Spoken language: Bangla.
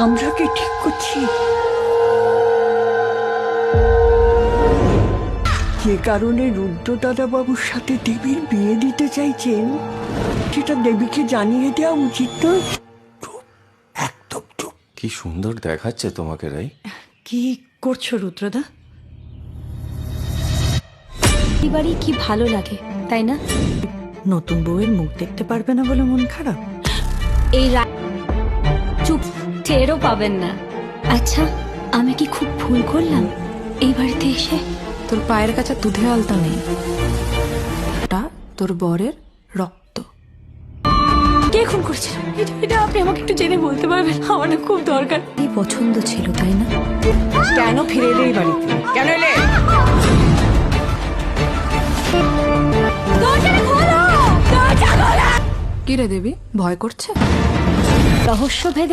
আমরা কি ঠিক করছি? যে কারণে রুদ্র দাদা বাবুর সাথে দেবীর বিয়ে দিতে চাইছেন, সেটা দেবীকে জানিয়ে দেওয়া উচিত নয়? একদম চুপ। কি সুন্দর দেখাচ্ছে তোমাকে রাই। কি করছো রুদ্রদা? এবারই কি ভালো লাগে তাই না? নতুন বউয়ের মুখ দেখতে পারবে না বলে মন খারাপ? এই চুপ, টেরও পাবেন না। আচ্ছা, আমি কি খুব ভুল করলাম এই বাড়িতে এসে? তোর পায়ের কাছে দুধে আলতা নেই, ওটা তোর বরের রক্ত। কে খুন করেছিল? এটা আপনি আমাকে একটু জেনে বলতে পারবেন? আমার না খুব দরকার। এই পছন্দ ছিল তাই না? কেন ফিরে এলে এই বাড়িতে? কেন এলে? কি রে দেবী, ভয় করছে? রহস্য ভেদে